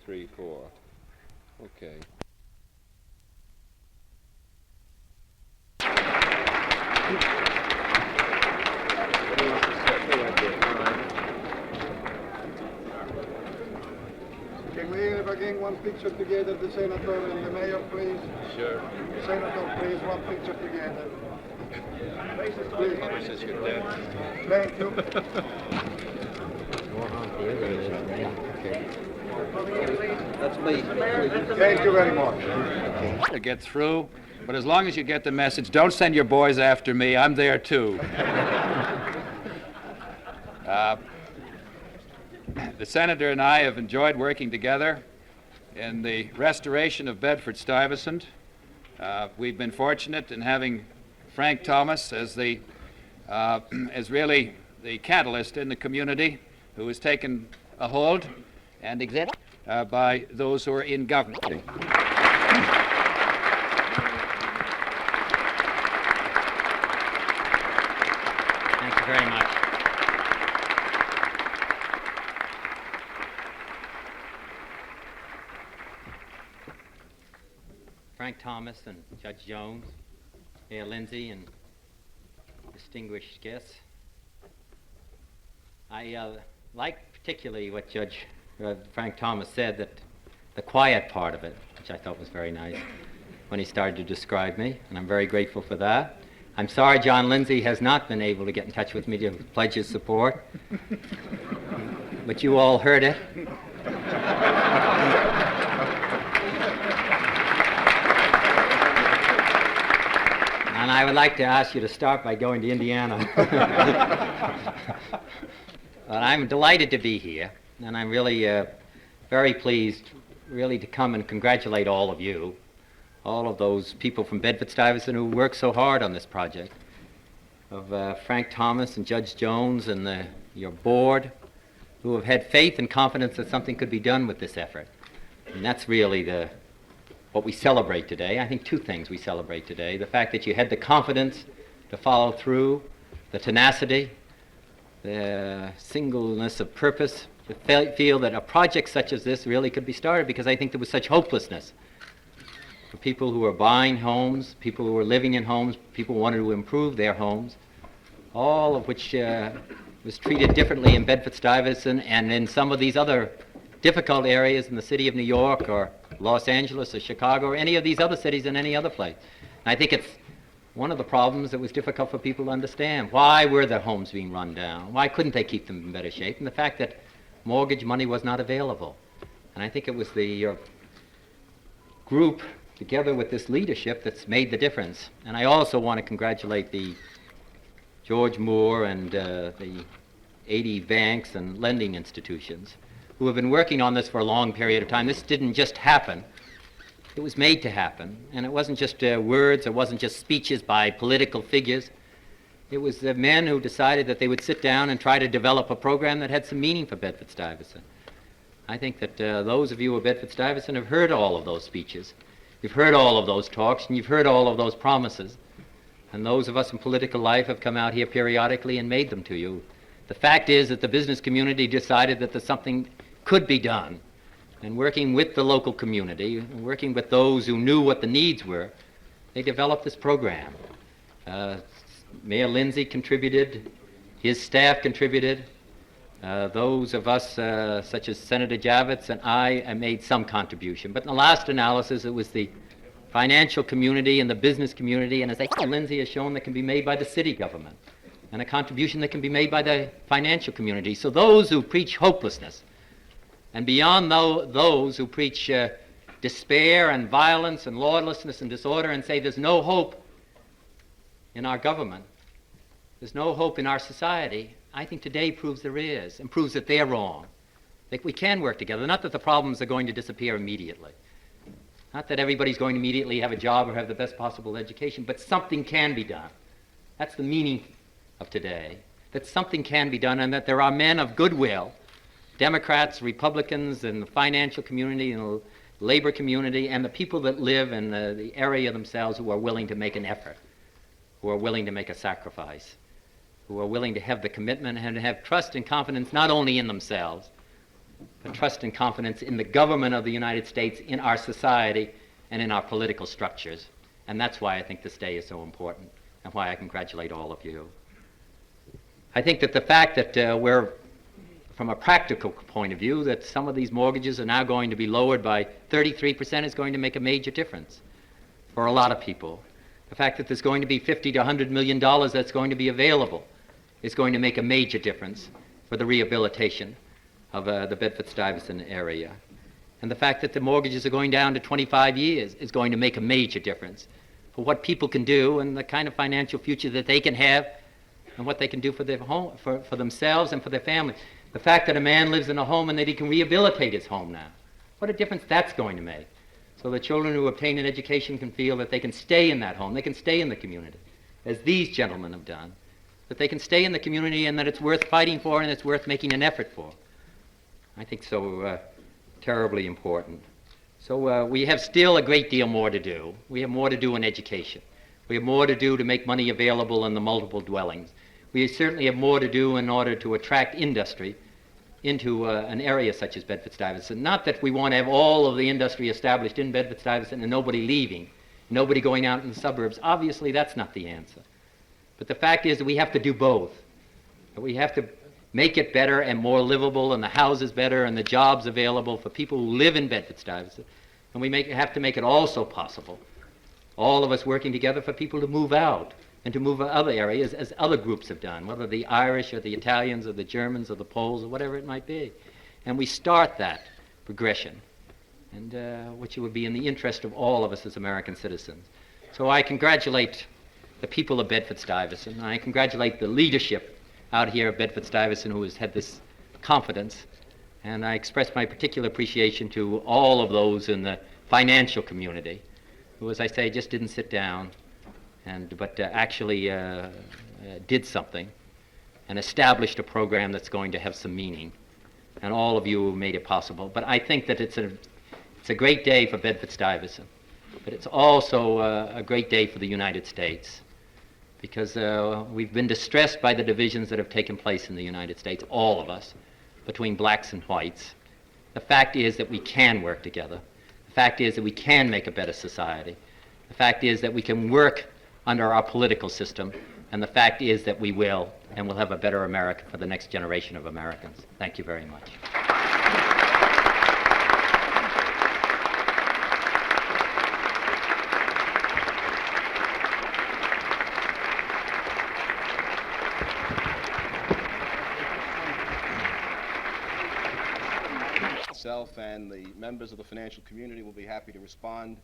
3, 4. Okay. Can we begin one picture together, the senator and the mayor, please? Sure. Senator, please, one picture together. Faces, please. This is your dad. Thank you. That's me. Thank you very much. To get through, but as long as you get the message, don't send your boys after me. I'm there too. The senator and I have enjoyed working together in the restoration of Bedford-Stuyvesant. We've been fortunate in having Frank Thomas as really the catalyst in the community, who has taken a hold and exit by those who are in government. Thank you very much. Frank Thomas and Judge Jones, Mayor Lindsay, and distinguished guests. I like particularly what Judge Frank Thomas said, that the quiet part of it, which I thought was very nice, when he started to describe me, and I'm very grateful for that. I'm sorry John Lindsay has not been able to get in touch with me to pledge his support, but you all heard it. And I would like to ask you to start by going to Indiana. But I'm delighted to be here, and I'm really very pleased really to come and congratulate all of you, all of those people from Bedford-Stuyvesant who worked so hard on this project, of Frank Thomas and Judge Jones and your board, who have had faith and confidence that something could be done with this effort. And that's really what we celebrate today. I think two things we celebrate today: the fact that you had the confidence to follow through, the tenacity, the singleness of purpose, to feel that a project such as this really could be started, because I think there was such hopelessness for people who were buying homes, people who were living in homes, people who wanted to improve their homes, all of which was treated differently in Bedford-Stuyvesant and in some of these other difficult areas in the city of New York or Los Angeles or Chicago or any of these other cities in any other place. And I think it's one of the problems that was difficult for people to understand. Why were their homes being run down? Why couldn't they keep them in better shape? And the fact that mortgage money was not available. And I think it was your group, together with this leadership, that's made the difference. And I also want to congratulate the George Moore and the 80 banks and lending institutions who have been working on this for a long period of time. This didn't just happen. It was made to happen. And it wasn't just words, it wasn't just speeches by political figures. It was the men who decided that they would sit down and try to develop a program that had some meaning for Bedford-Stuyvesant. I think that those of you who are Bedford-Stuyvesant have heard all of those speeches. You've heard all of those talks, and you've heard all of those promises. And those of us in political life have come out here periodically and made them to you. The fact is that the business community decided that something could be done. And working with the local community, working with those who knew what the needs were, they developed this program. Mayor Lindsay contributed, his staff contributed, those of us such as Senator Javits and I made some contribution. But in the last analysis, it was the financial community and the business community, and as Lindsay has shown, that can be made by the city government, and a contribution that can be made by the financial community. So those who preach hopelessness, and beyond those who preach despair and violence and lawlessness and disorder and say there's no hope in our government, there's no hope in our society, I think today proves there is, and proves that they're wrong. That we can work together. Not that the problems are going to disappear immediately. Not that everybody's going to immediately have a job or have the best possible education, but something can be done. That's the meaning of today. That something can be done, and that there are men of goodwill, Democrats, Republicans, and the financial community, and the labor community, and the people that live in the area themselves who are willing to make an effort, who are willing to make a sacrifice, who are willing to have the commitment and have trust and confidence not only in themselves, for trust and confidence in the government of the United States, in our society, and in our political structures. And that's why I think this day is so important, and why I congratulate all of you. I think that the fact that we're, from a practical point of view, that some of these mortgages are now going to be lowered by 33% is going to make a major difference for a lot of people. The fact that there's going to be $50 to $100 million that's going to be available is going to make a major difference for the rehabilitation of the Bedford-Stuyvesant area. And the fact that the mortgages are going down to 25 years is going to make a major difference for what people can do and the kind of financial future that they can have and what they can do for their home, for themselves and for their family. The fact that a man lives in a home and that he can rehabilitate his home now, what a difference that's going to make. So the children who obtain an education can feel that they can stay in that home, they can stay in the community, as these gentlemen have done, that they can stay in the community and that it's worth fighting for and it's worth making an effort for. I think so terribly important. So we have still a great deal more to do. We have more to do in education. We have more to do to make money available in the multiple dwellings. We certainly have more to do in order to attract industry into an area such as Bedford-Stuyvesant. Not that we want to have all of the industry established in Bedford-Stuyvesant and nobody leaving, nobody going out in the suburbs. Obviously, that's not the answer. But the fact is that we have to do both. That we have to make it better and more livable, and the houses better, and the jobs available for people who live in Bedford-Stuyvesant. And we have to make it also possible, all of us working together, for people to move out and to move to other areas, as other groups have done, whether the Irish or the Italians or the Germans or the Poles or whatever it might be. And we start that progression, and which would be in the interest of all of us as American citizens. So I congratulate the people of Bedford-Stuyvesant, and I congratulate the leadership out here of Bedford-Stuyvesant who has had this confidence, and I express my particular appreciation to all of those in the financial community who, as I say, just didn't sit down, but actually did something and established a program that's going to have some meaning, and all of you who made it possible. But I think that it's a great day for Bedford-Stuyvesant, but it's also a great day for the United States, because we've been distressed by the divisions that have taken place in the United States, all of us, between blacks and whites. The fact is that we can work together. The fact is that we can make a better society. The fact is that we can work under our political system, and the fact is that we will, and we'll have a better America for the next generation of Americans. Thank you very much. Myself and the members of the financial community will be happy to respond